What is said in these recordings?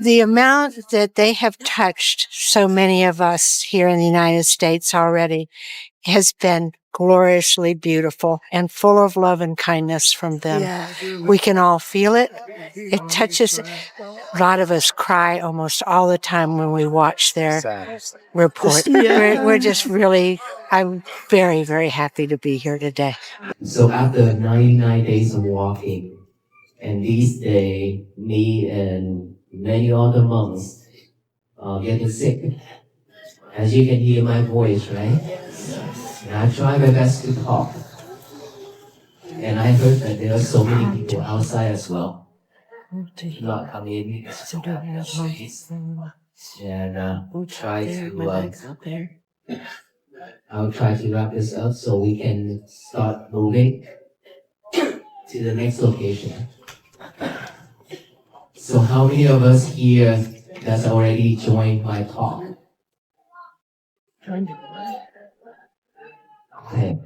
the amount that they have touched so many of us here in the United States already has been gloriously beautiful and full of love and kindness from them. We can all feel it. It touches. A lot of us cry almost all the time when we watch their report. We're just really, I'm very, very happy to be here today. So after 99 days of walking, and these days, me and many other monks are getting sick. As you can hear my voice, right? And I try my best to talk. And I heard that there are so many people outside as well. Not coming in. And I'll try to wrap this up so we can start moving to the next location. So how many of us here has already joined my talk? Okay.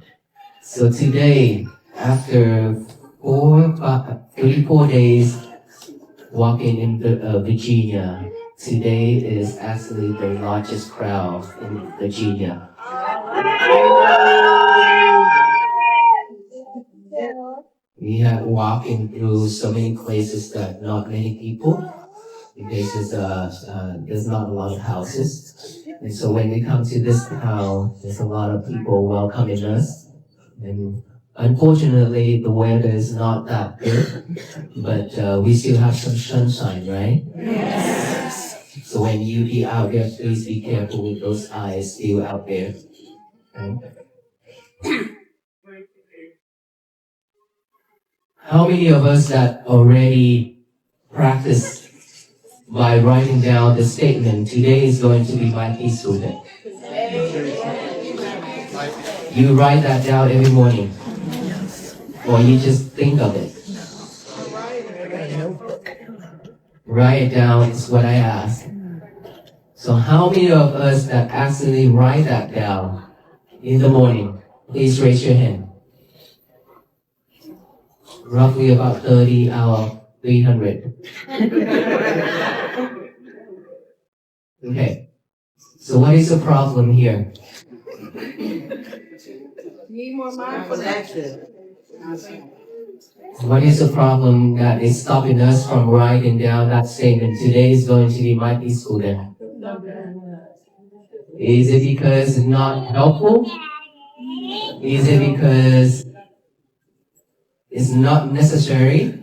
So today, after 4 days walking in Virginia, today is actually the largest crowd in Virginia. We have walking through so many places that not many people, because there's not a lot of houses. And so when we come to this town, there's a lot of people welcoming us. And unfortunately, the weather is not that good, but we still have some sunshine, right? Yes. So when you be out there, please be careful with those eyes still out there. Okay? How many of us that already practice by writing down the statement, today is going to be my peaceful day? You write that down every morning, or you just think of it. Write it down is what I ask. So how many of us that actually write that down in the morning? Please raise your hand. Roughly about 30 out of 300. Okay. So what is the problem here? Need more mindfulness. What is the problem that is stopping us from writing down that statement? Today is going to be my peaceful day. Is it because it's not helpful? Is it because it's not necessary?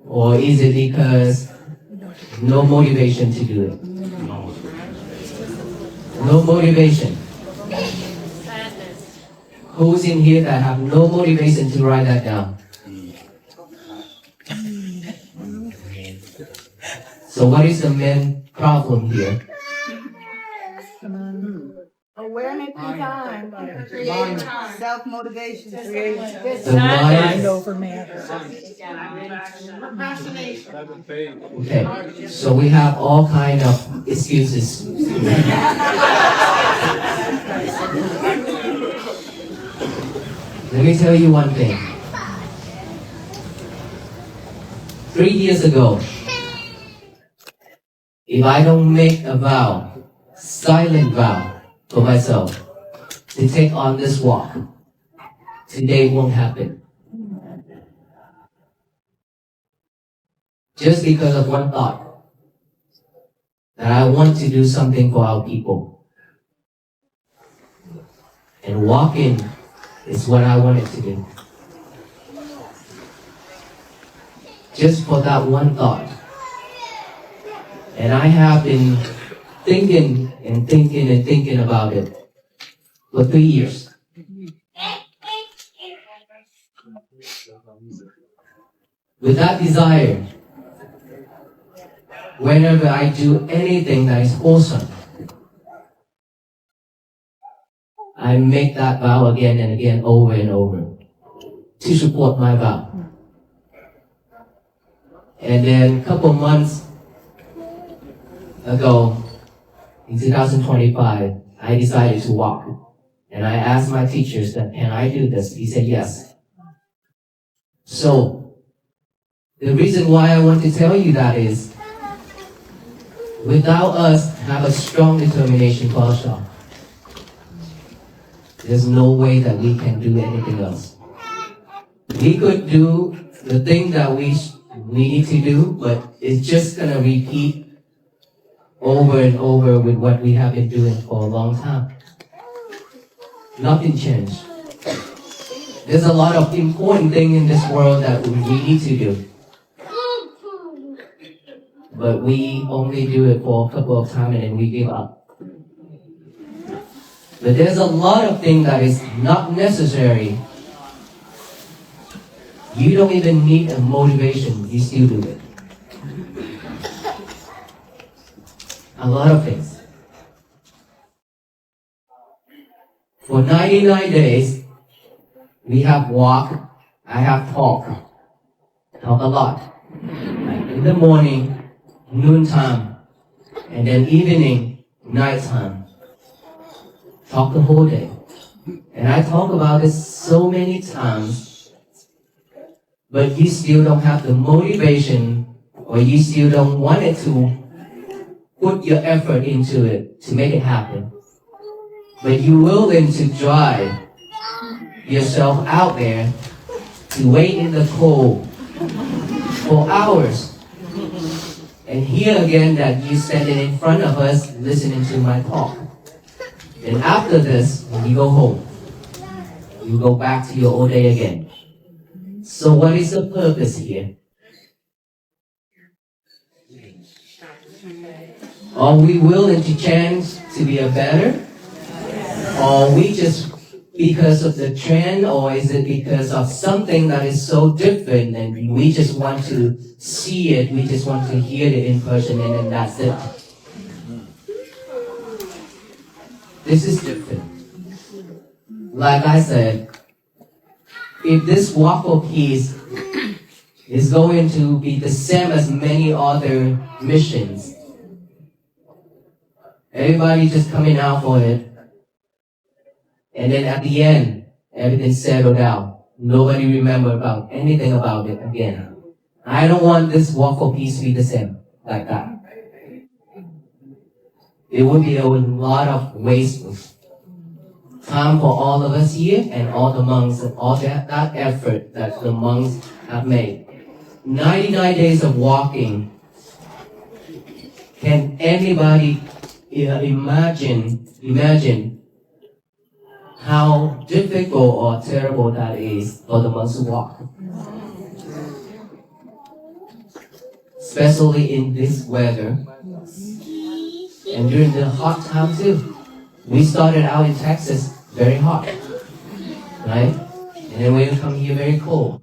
Or is it because no motivation to do it? No motivation. Who's in here that have no motivation to write that down? So what is the main problem here? Awareness and time. Creative time. Self-motivation. The mind over matter. Procrastination. Okay, so we have all kind of excuses. Let me tell you one thing. 3 years ago, if I don't make a vow, silent vow for myself, to take on this walk, today won't happen. Just because of one thought, that I want to do something for our people. And walking is what I wanted to do. Just for that one thought. And I have been thinking and thinking and thinking about it for 3 years. With that desire, whenever I do anything that is wholesome, I make that vow again and again, over and over, to support my vow. And then a couple months ago, in 2025, I decided to walk. And I asked my teachers that, can I do this? He said yes. So, the reason why I want to tell you that is, Without us have a strong determination for ourselves, there's no way that we can do anything else. We could do the thing that we need to do, but it's just gonna repeat over and over with what we have been doing for a long time. Nothing changed. There's a lot of important things in this world that we need to do. But we only do it for a couple of times and then we give up. But there's a lot of things that is not necessary. You don't even need a motivation, you still do it. A lot of things. For 99 days, we have walked, I have talked a lot. Like in the morning, noontime, and then evening, nighttime. Talk the whole day. And I talk about this so many times, but you still don't have the motivation, or you still don't want it to put your effort into it to make it happen. But you're willing to drive yourself out there to wait in the cold for hours. And here again that you standing in front of us listening to my talk. And after this, you go home. You go back to your old day again. So what is the purpose here? Are we willing to change to be a better? Or are we just because of the trend, or is it because of something that is so different and we just want to see it, we just want to hear it in person and then that's it? This is different. Like I said, if this waffle piece is going to be the same as many other missions, everybody just coming out for it, and then at the end, everything settled out. Nobody remember about anything about it again. I don't want this waffle piece to be the same, like that. It would be a lot of wasteful time for all of us here and all the monks and all that effort that the monks have made. 99 days of walking. Can anybody imagine how difficult or terrible that is for the monks to walk? Especially in this weather. And during the hot time too. We started out in Texas very hot, right? And then we come here very cold.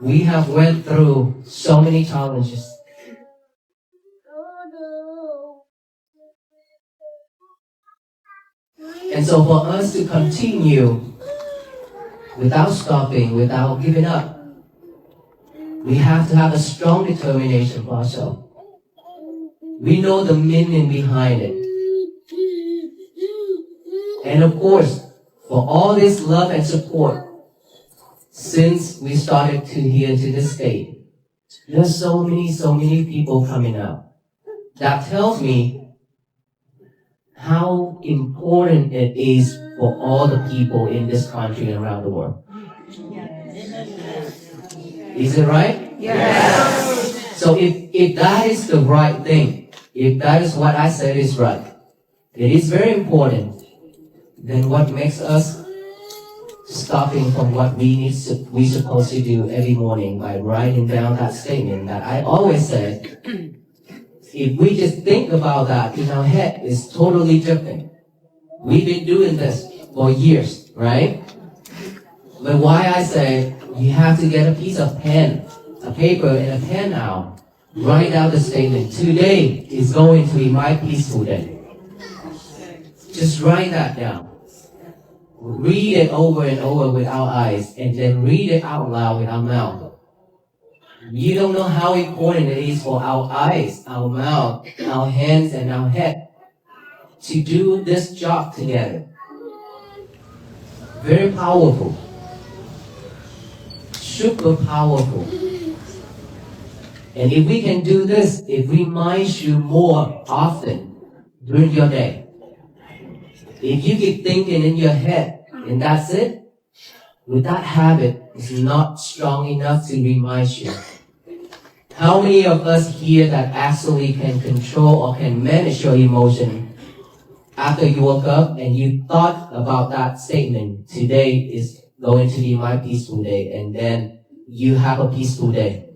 We have went through so many challenges. And so for us to continue without stopping, without giving up, we have to have a strong determination for ourselves. We know the meaning behind it. And of course, for all this love and support, since we started to here to this state, there's so many people coming out. That tells me how important it is for all the people in this country and around the world. Is it right? Yes. So if that is the right thing, if that is what I said is right, it is very important, then what makes us stopping from what we supposed to do every morning by writing down that statement that I always said, if we just think about that in our head, it's totally different. We've been doing this for years, right? But why I say you have to get a piece of pen, a paper and a pen out, write out the statement. Today is going to be my peaceful day. Just write that down. Read it over and over with our eyes, and then read it out loud with our mouth. You don't know how important it is for our eyes, our mouth, our hands, and our head to do this job together. Very powerful. Super powerful. And if we can do this, it reminds you more often during your day. If you keep thinking in your head, and that's it, with that habit, it's not strong enough to remind you. How many of us here that actually can control or can manage your emotion after you woke up and you thought about that statement, today is going to be my peaceful day, and then you have a peaceful day?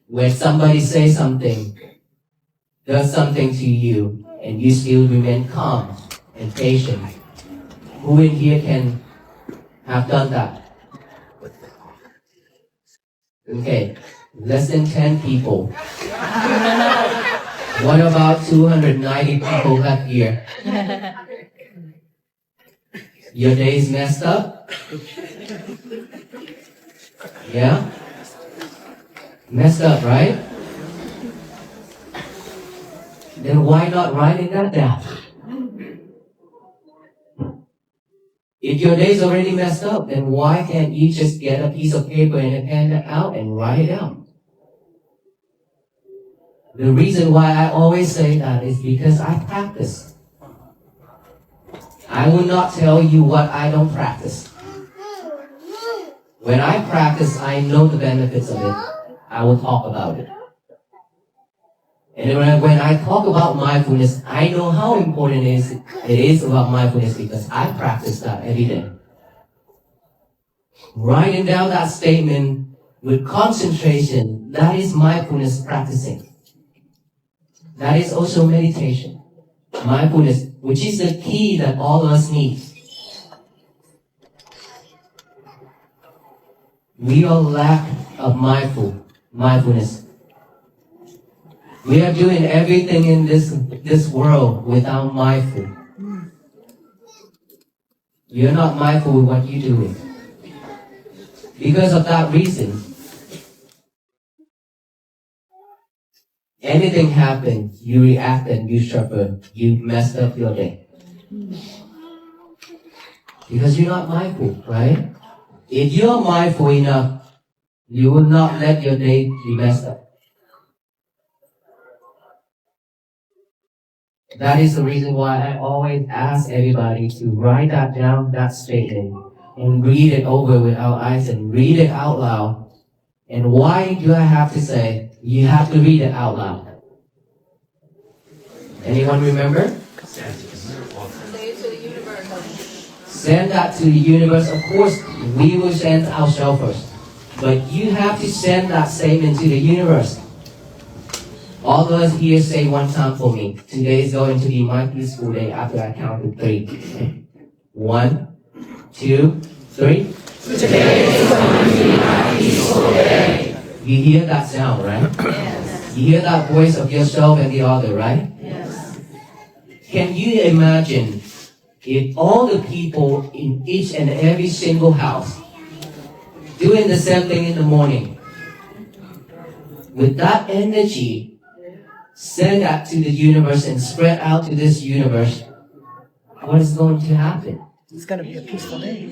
When somebody says something, does something to you, and you still remain calm and patient, who in here can have done that? Okay, less than 10 people. What about 290 people left here? Your day is messed up? Yeah? Messed up, right? Then why not writing that down? If your day is already messed up, then why can't you just get a piece of paper and a pen out and write it down? The reason why I always say that is because I practice. I will not tell you what I don't practice. When I practice, I know the benefits of it. I will talk about it. And when I talk about mindfulness, I know how important it is about mindfulness because I practice that every day. Writing down that statement with concentration, that is mindfulness practicing. That is also meditation. Mindfulness, which is the key that all of us need. We all lack of mindfulness. We are doing everything in this world without mindful. You're not mindful with what you're doing. Because of that reason, anything happens, you react and you suffer. You messed up your day. Because you're not mindful, right? If you're mindful enough, you will not let your day be messed up. That is the reason why I always ask everybody to write that down, that statement, and read it over with our eyes and read it out loud. And why do I have to say, you have to read it out loud? Anyone remember? Send that to the universe. Of course, we will send ourselves first. But you have to send that statement to the universe. All of us here say one time for me. Today is going to be my peaceful day after I count to 3. 1, 2, 3. Today is going to be my peaceful day. You hear that sound, right? Yes. You hear that voice of yourself and the other, right? Yes. Can you imagine if all the people in each and every single house doing the same thing in the morning, with that energy, send that to the universe and spread out to this universe, what is going to happen? It's going to be a peaceful day.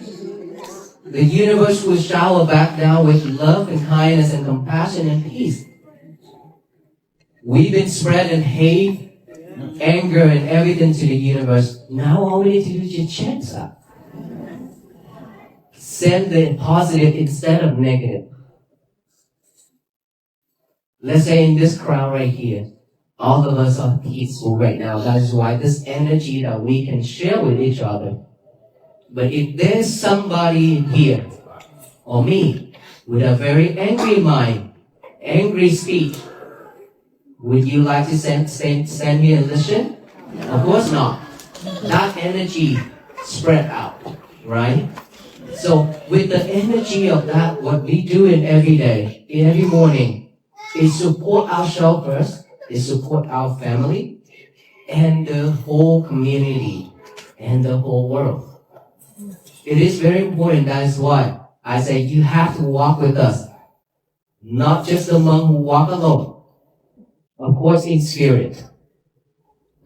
The universe will shower back down with love and kindness and compassion and peace. We've been spreading hate, anger, and everything to the universe. Now all we need to do is just change that. Send the positive instead of negative. Let's say in this crowd right here, all of us are peaceful right now. That is why this energy that we can share with each other. But if there's somebody here, or me, with a very angry mind, angry speech, would you like to send me a listen? Of course not. That energy spread out, right? So with the energy of that, what we do in every day, in every morning, is support ourselves first, is support our family, and the whole community, and the whole world. It is very important. That is why I say you have to walk with us. Not just the monk who walk alone. Of course, in spirit.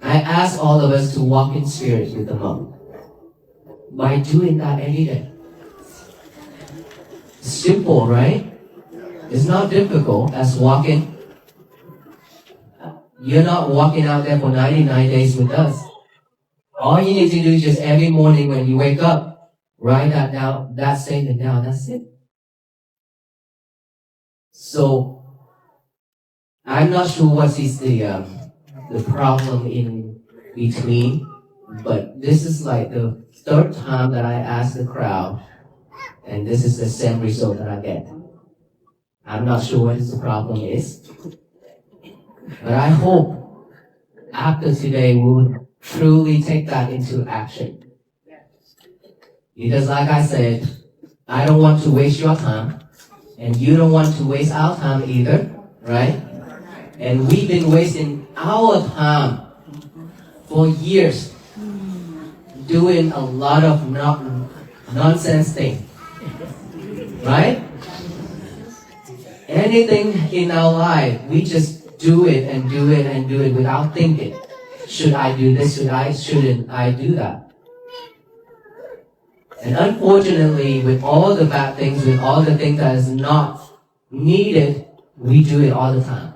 I ask all of us to walk in spirit with the monk. By doing that every day. Simple, right? It's not difficult as walking. You're not walking out there for 99 days with us. All you need to do is just every morning when you wake up, write that down, that statement down, that's it. So, I'm not sure what is the problem in between, but this is like the third time that I ask the crowd, and this is the same result that I get. I'm not sure what the problem is, but I hope after today we will truly take that into action. Because like I said, I don't want to waste your time, and you don't want to waste our time either, right? And we've been wasting our time for years doing a lot of nonsense things, right? Anything in our life, we just do it and do it and do it without thinking. Should I do this? Shouldn't I do that? And unfortunately, with all the bad things, with all the things that is not needed, we do it all the time.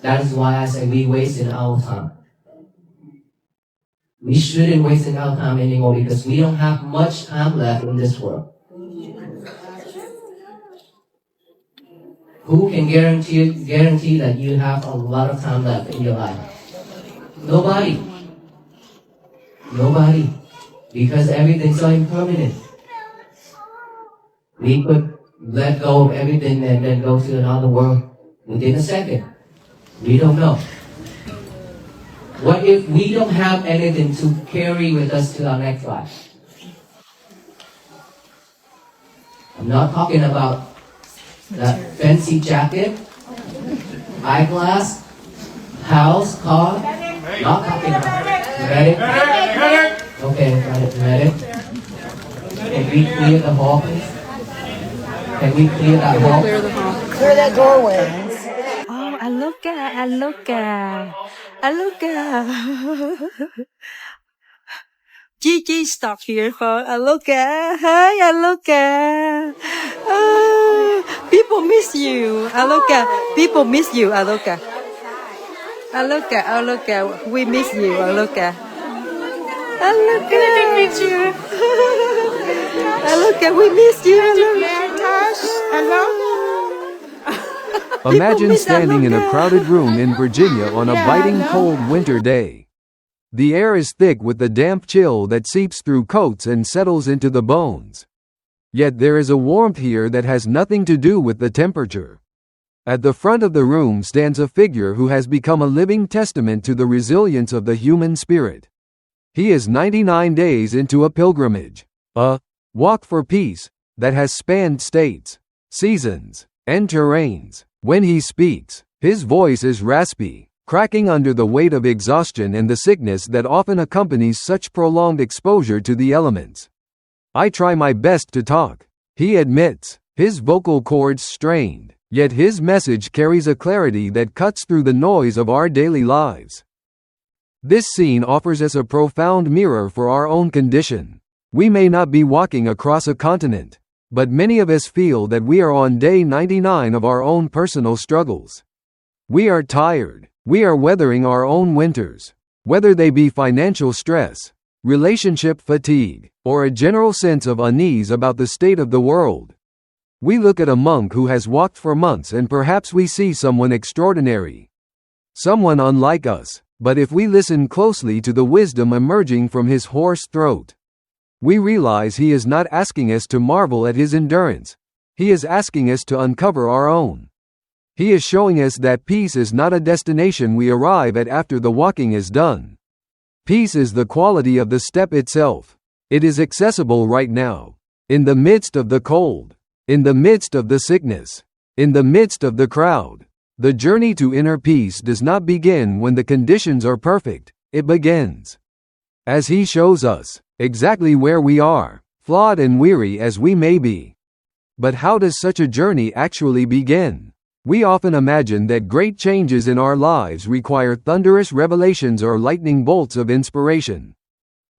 That is why I say we wasted our time. We shouldn't waste our time anymore because we don't have much time left in this world. Who can guarantee that you have a lot of time left in your life? Nobody. Nobody. Because everything's so impermanent. We could let go of everything and then go to another world within a second. We don't know. What if we don't have anything to carry with us to our next life? I'm not talking about that fancy jacket, eyeglass, house, car. Not talking about it. Ready? Okay, ready? Can we clear the hall, please? Can we clear that hall? Clear that doorway. Oh, Aloka. Gigi stuck here for Aloka. Hi, Aloka. People miss you, Aloka. People miss you, Aloka. Aloka. We miss you, Aloka. Aloka. Aloka, we miss you, Aloka. Imagine standing in a crowded room in Virginia on a biting cold winter day. The air is thick with the damp chill that seeps through coats and settles into the bones. Yet there is a warmth here that has nothing to do with the temperature. At the front of the room stands a figure who has become a living testament to the resilience of the human spirit. He is 99 days into a pilgrimage, a walk for peace, that has spanned states, seasons, and terrains. When he speaks, his voice is raspy, cracking under the weight of exhaustion and the sickness that often accompanies such prolonged exposure to the elements. I try my best to talk, he admits, his vocal cords strained, yet his message carries a clarity that cuts through the noise of our daily lives. This scene offers us a profound mirror for our own condition. We may not be walking across a continent, but many of us feel that we are on day 99 of our own personal struggles. We are tired. We are weathering our own winters, whether they be financial stress, relationship fatigue, or a general sense of unease about the state of the world. We look at a monk who has walked for months and perhaps we see someone extraordinary, someone unlike us, but if we listen closely to the wisdom emerging from his hoarse throat, we realize he is not asking us to marvel at his endurance. He is asking us to uncover our own. He is showing us that peace is not a destination we arrive at after the walking is done. Peace is the quality of the step itself. It is accessible right now. In the midst of the cold. In the midst of the sickness. In the midst of the crowd. The journey to inner peace does not begin when the conditions are perfect. It begins as he shows us exactly where we are, flawed and weary as we may be. But how does such a journey actually begin? We often imagine that great changes in our lives require thunderous revelations or lightning bolts of inspiration.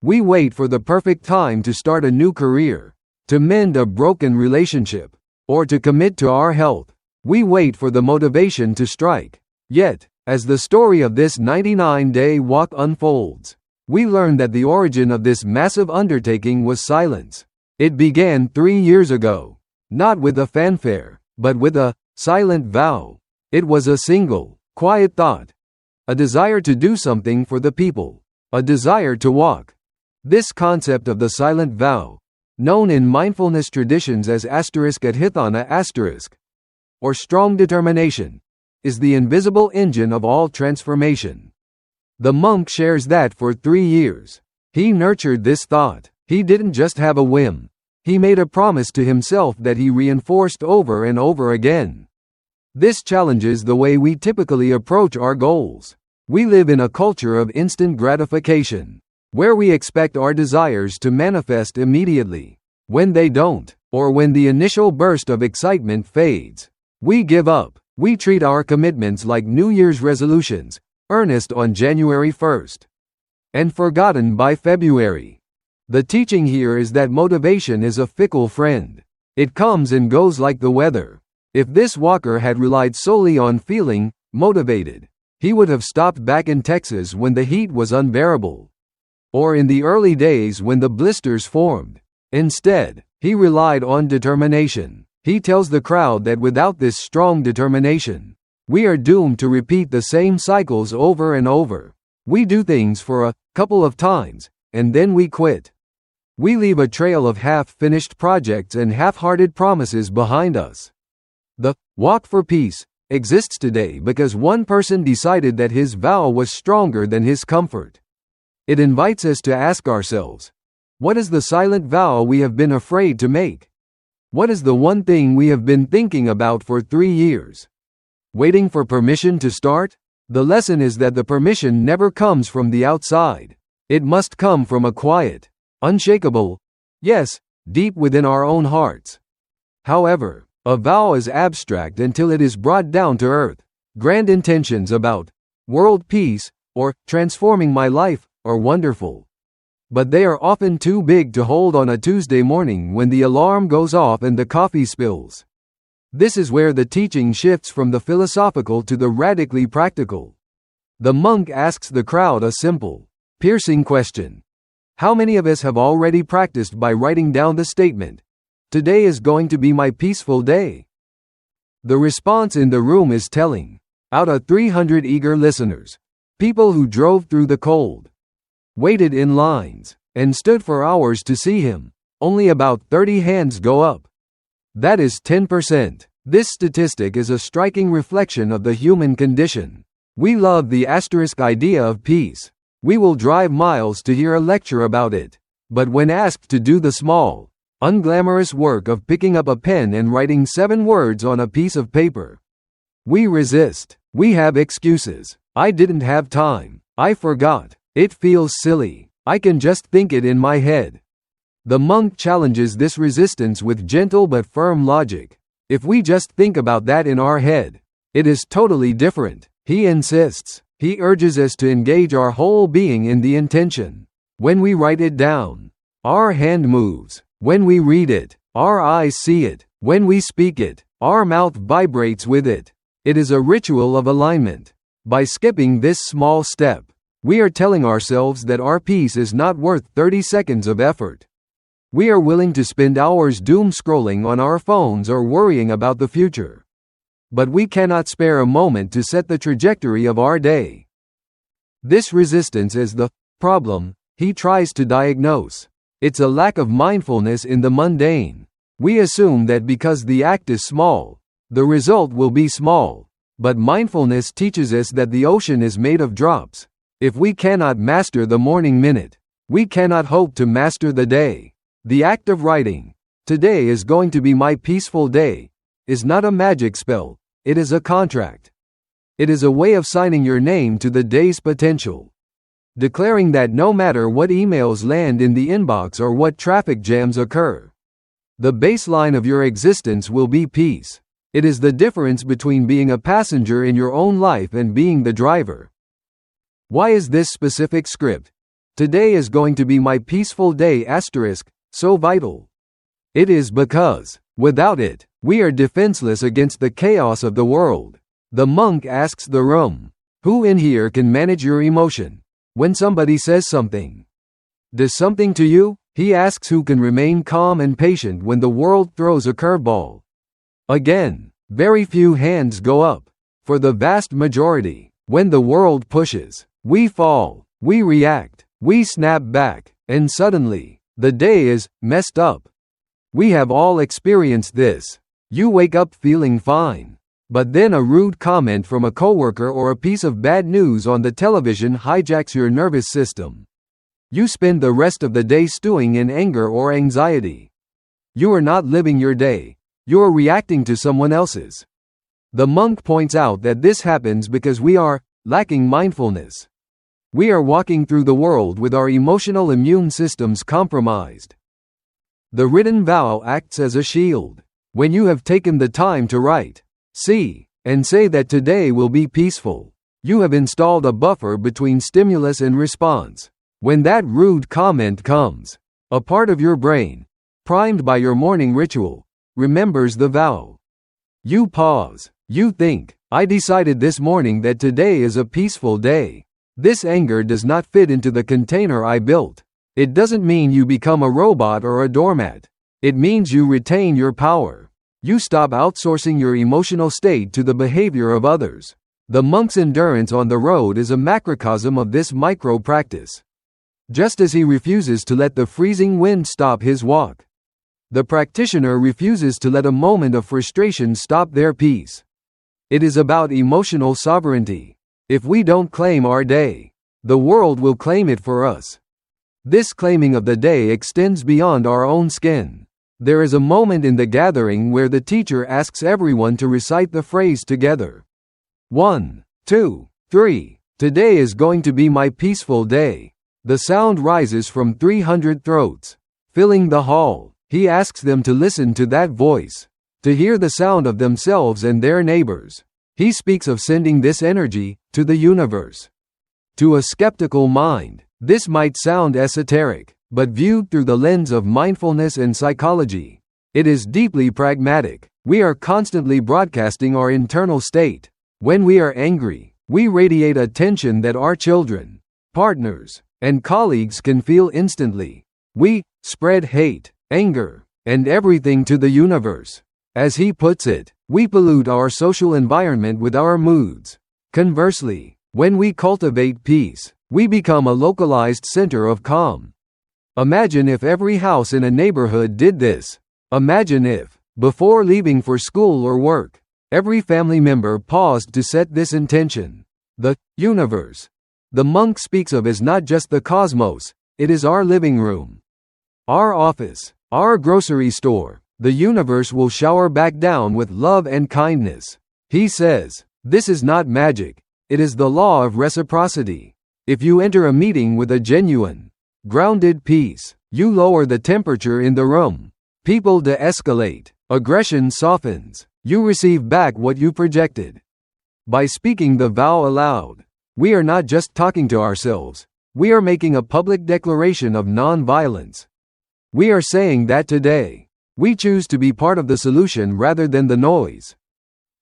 We wait for the perfect time to start a new career, to mend a broken relationship, or to commit to our health. We wait for the motivation to strike. Yet, as the story of this 99-day walk unfolds, we learn that the origin of this massive undertaking was silence. It began 3 years ago, not with a fanfare, but with a silent vow. It was a single, quiet thought, a desire to do something for the people, a desire to walk. This concept of the silent vow, known in mindfulness traditions as *@hithana*, or strong determination, is the invisible engine of all transformation. The monk shares that for 3 years, he nurtured this thought. He didn't just have a whim. He made a promise to himself that he reinforced over and over again. This challenges the way we typically approach our goals. We live in a culture of instant gratification, where we expect our desires to manifest immediately. When they don't, or when the initial burst of excitement fades, we give up. We treat our commitments like New Year's resolutions, earnest on January 1st, and forgotten by February. The teaching here is that motivation is a fickle friend. It comes and goes like the weather. If this walker had relied solely on feeling motivated, he would have stopped back in Texas when the heat was unbearable, or in the early days when the blisters formed. Instead, he relied on determination. He tells the crowd that without this strong determination, we are doomed to repeat the same cycles over and over. We do things for a couple of times, and then we quit. We leave a trail of half-finished projects and half-hearted promises behind us. The walk for peace exists today because one person decided that his vow was stronger than his comfort. It invites us to ask ourselves, what is the silent vow we have been afraid to make? What is the one thing we have been thinking about for 3 years? Waiting for permission to start? The lesson is that the permission never comes from the outside. It must come from a quiet, unshakable, yes, deep within our own hearts. However, a vow is abstract until it is brought down to earth. Grand intentions about world peace or transforming my life are wonderful, but they are often too big to hold on a Tuesday morning when the alarm goes off and the coffee spills. This is where the teaching shifts from the philosophical to the radically practical. The monk asks the crowd a simple, piercing question. How many of us have already practiced by writing down the statement, "Today is going to be my peaceful day"? The response in the room is telling. Out of 300 eager listeners, people who drove through the cold, waited in lines, and stood for hours to see him, only about 30 hands go up. That is 10%. This statistic is a striking reflection of the human condition. We love the * idea of peace. We will drive miles to hear a lecture about it. But when asked to do the small, unglamorous work of picking up a pen and writing 7 words on a piece of paper, we resist. We have excuses. I didn't have time. I forgot. It feels silly. I can just think it in my head. The monk challenges this resistance with gentle but firm logic. If we just think about that in our head, it is totally different. He insists. He urges us to engage our whole being in the intention. When we write it down, our hand moves. When we read it, our eyes see it. When we speak it, our mouth vibrates with it. It is a ritual of alignment. By skipping this small step, we are telling ourselves that our peace is not worth 30 seconds of effort. We are willing to spend hours doom scrolling on our phones or worrying about the future. But we cannot spare a moment to set the trajectory of our day. This resistance is the problem he tries to diagnose. It's a lack of mindfulness in the mundane. We assume that because the act is small, the result will be small. But mindfulness teaches us that the ocean is made of drops. If we cannot master the morning minute, we cannot hope to master the day. The act of writing, "Today is going to be my peaceful day," is not a magic spell, it is a contract. It is a way of signing your name to the day's potential. Declaring that no matter what emails land in the inbox or what traffic jams occur, the baseline of your existence will be peace. It is the difference between being a passenger in your own life and being the driver. Why is this specific script, "Today is going to be my peaceful day*, so vital? It is because, without it, We are defenseless against the chaos of the world. The monk asks the room, "Who in here can manage your emotion when somebody says something? Does something to you?" He asks who can remain calm and patient when the world throws a curveball. Again, very few hands go up. For the vast majority, when the world pushes, we fall, we react, we snap back, and suddenly, the day is messed up. We have all experienced this. You wake up feeling fine, but then a rude comment from a coworker or a piece of bad news on the television hijacks your nervous system. You spend the rest of the day stewing in anger or anxiety. You are not living your day. You are reacting to someone else's. The monk points out that this happens because we are lacking mindfulness. We are walking through the world with our emotional immune systems compromised. The written vow acts as a shield. When you have taken the time to write, see, and say that today will be peaceful, you have installed a buffer between stimulus and response. When that rude comment comes, a part of your brain, primed by your morning ritual, remembers the vow. You pause. You think, "I decided this morning that today is a peaceful day. This anger does not fit into the container I built." It doesn't mean you become a robot or a doormat. It means you retain your power. You stop outsourcing your emotional state to the behavior of others. The monk's endurance on the road is a macrocosm of this micro practice. Just as he refuses to let the freezing wind stop his walk, the practitioner refuses to let a moment of frustration stop their peace. It is about emotional sovereignty. If we don't claim our day, the world will claim it for us. This claiming of the day extends beyond our own skin. There is a moment in the gathering where the teacher asks everyone to recite the phrase together. 1, 2, 3. Today is going to be my peaceful day. The sound rises from 300 throats, filling the hall. He asks them to listen to that voice, to hear the sound of themselves and their neighbors. He speaks of sending this energy to the universe. To a skeptical mind, this might sound esoteric, but viewed through the lens of mindfulness and psychology, it is deeply pragmatic. We are constantly broadcasting our internal state. When we are angry, we radiate a tension that our children, partners, and colleagues can feel instantly. We spread hate, anger, and everything to the universe. As he puts it, we pollute our social environment with our moods. Conversely, when we cultivate peace, we become a localized center of calm. Imagine if every house in a neighborhood did this. Imagine if, before leaving for school or work, every family member paused to set this intention. The universe the monk speaks of is not just the cosmos, it is our living room, our office, our grocery store. The universe will shower back down with love and kindness. He says, this is not magic, it is the law of reciprocity. If you enter a meeting with a genuine, grounded peace, you lower the temperature in the room. People de-escalate, aggression softens, you receive back what you projected. By speaking the vow aloud, we are not just talking to ourselves, we are making a public declaration of non-violence. We are saying that today, we choose to be part of the solution rather than the noise.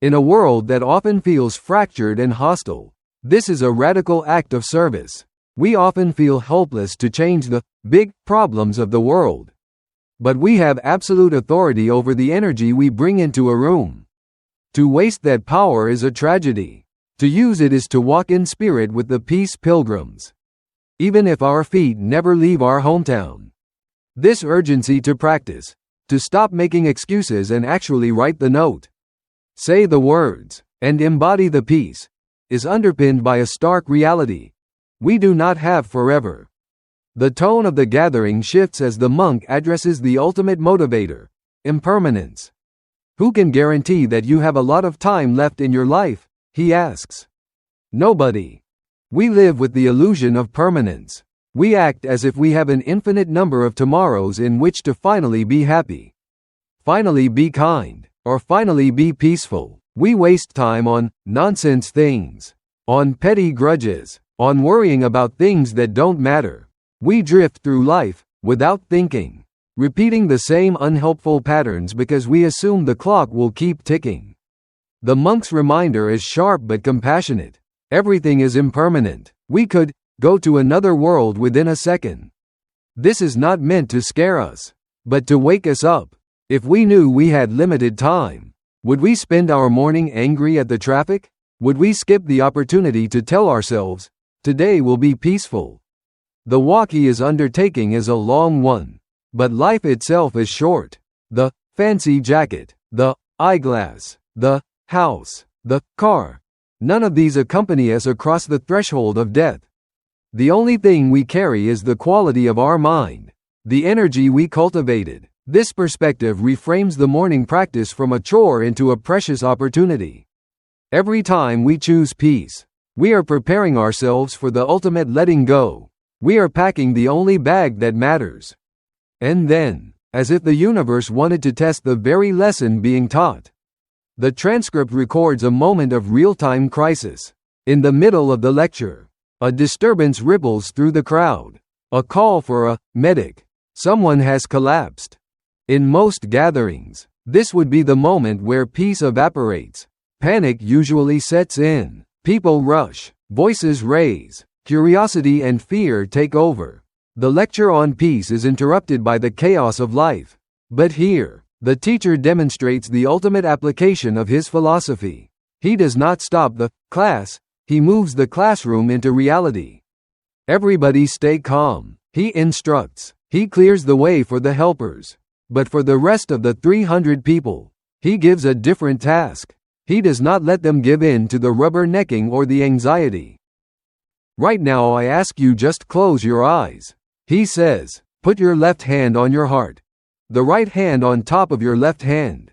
In a world that often feels fractured and hostile, this is a radical act of service. We often feel helpless to change the big problems of the world. But we have absolute authority over the energy we bring into a room. To waste that power is a tragedy. To use it is to walk in spirit with the peace pilgrims, even if our feet never leave our hometown. This urgency to practice, to stop making excuses and actually write the note, say the words, and embody the peace, is underpinned by a stark reality. We do not have forever. The tone of the gathering shifts as the monk addresses the ultimate motivator, impermanence. Who can guarantee that you have a lot of time left in your life? He asks. Nobody. We live with the illusion of permanence. We act as if we have an infinite number of tomorrows in which to finally be happy, finally be kind, or finally be peaceful. We waste time on nonsense things, on petty grudges, on worrying about things that don't matter. We drift through life without thinking, repeating the same unhelpful patterns because we assume the clock will keep ticking. The monk's reminder is sharp but compassionate. Everything is impermanent. We could go to another world within a second. This is not meant to scare us, but to wake us up. If we knew we had limited time, would we spend our morning angry at the traffic? Would we skip the opportunity to tell ourselves, today will be peaceful? The walk he is undertaking is a long one, but life itself is short. The fancy jacket, the eyeglass, the house, the car, none of these accompany us across the threshold of death. The only thing we carry is the quality of our mind, the energy we cultivated. This perspective reframes the morning practice from a chore into a precious opportunity. Every time we choose peace, we are preparing ourselves for the ultimate letting go. We are packing the only bag that matters. And then, as if the universe wanted to test the very lesson being taught, the transcript records a moment of real-time crisis. In the middle of the lecture, a disturbance ripples through the crowd. A call for a medic. Someone has collapsed. In most gatherings, this would be the moment where peace evaporates. Panic usually sets in. People rush. Voices raise. Curiosity and fear take over. The lecture on peace is interrupted by the chaos of life. But here, the teacher demonstrates the ultimate application of his philosophy. He does not stop the class, he moves the classroom into reality. Everybody stay calm, he instructs. He clears the way for the helpers. But for the rest of the 300 people, he gives a different task. He does not let them give in to the rubbernecking or the anxiety. Right now I ask you, just close your eyes. He says, put your left hand on your heart. The right hand on top of your left hand.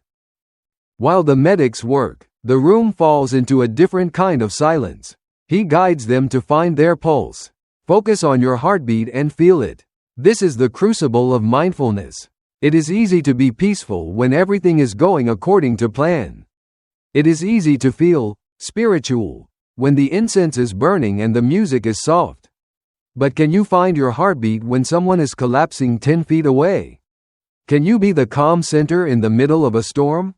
While the medics work, the room falls into a different kind of silence. He guides them to find their pulse. Focus on your heartbeat and feel it. This is the crucible of mindfulness. It is easy to be peaceful when everything is going according to plan. It is easy to feel spiritual when the incense is burning and the music is soft. But can you find your heartbeat when someone is collapsing 10 feet away? Can you be the calm center in the middle of a storm?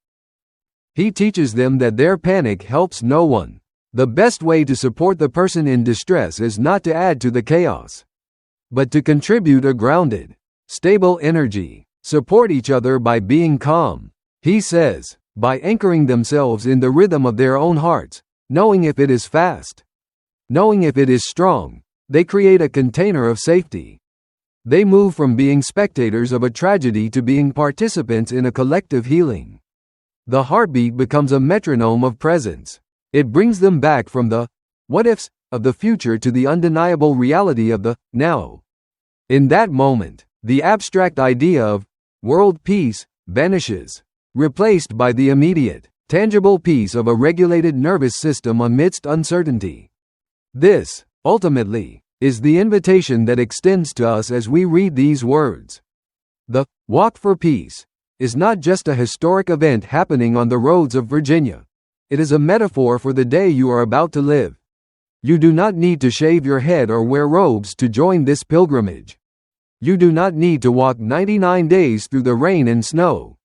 He teaches them that their panic helps no one. The best way to support the person in distress is not to add to the chaos, but to contribute a grounded, stable energy. Support each other by being calm. He says, by anchoring themselves in the rhythm of their own hearts, knowing if it is fast, knowing if it is strong, they create a container of safety. They move from being spectators of a tragedy to being participants in a collective healing. The heartbeat becomes a metronome of presence. It brings them back from the what-ifs of the future to the undeniable reality of the now. In that moment, the abstract idea of world peace vanishes, replaced by the immediate, tangible peace of a regulated nervous system amidst uncertainty. This, ultimately, is the invitation that extends to us as we read these words. The Walk for Peace is not just a historic event happening on the roads of Virginia. It is a metaphor for the day you are about to live. You do not need to shave your head or wear robes to join this pilgrimage. You do not need to walk 99 days through the rain and snow.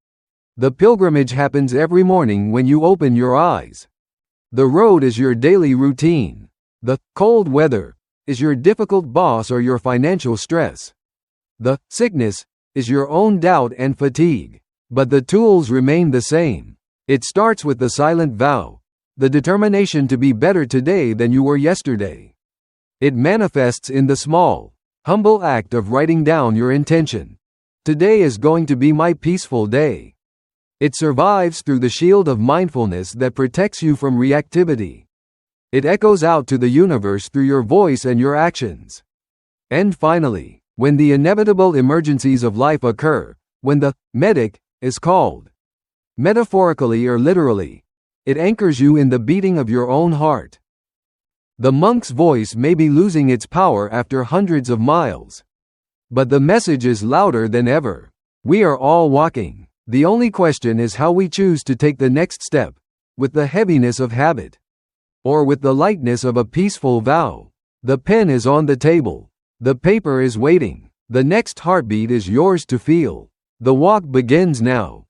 The pilgrimage happens every morning when you open your eyes. The road is your daily routine. The cold weather is your difficult boss or your financial stress. The sickness is your own doubt and fatigue. But the tools remain the same. It starts with the silent vow, the determination to be better today than you were yesterday. It manifests in the small, humble act of writing down your intention. Today is going to be my peaceful day. It survives through the shield of mindfulness that protects you from reactivity. It echoes out to the universe through your voice and your actions. And finally, when the inevitable emergencies of life occur, when the medic is called, metaphorically or literally, it anchors you in the beating of your own heart. The monk's voice may be losing its power after hundreds of miles, but the message is louder than ever. We are all walking. The only question is how we choose to take the next step, with the heaviness of habit, or with the lightness of a peaceful vow. The pen is on the table. The paper is waiting. The next heartbeat is yours to feel. The walk begins now.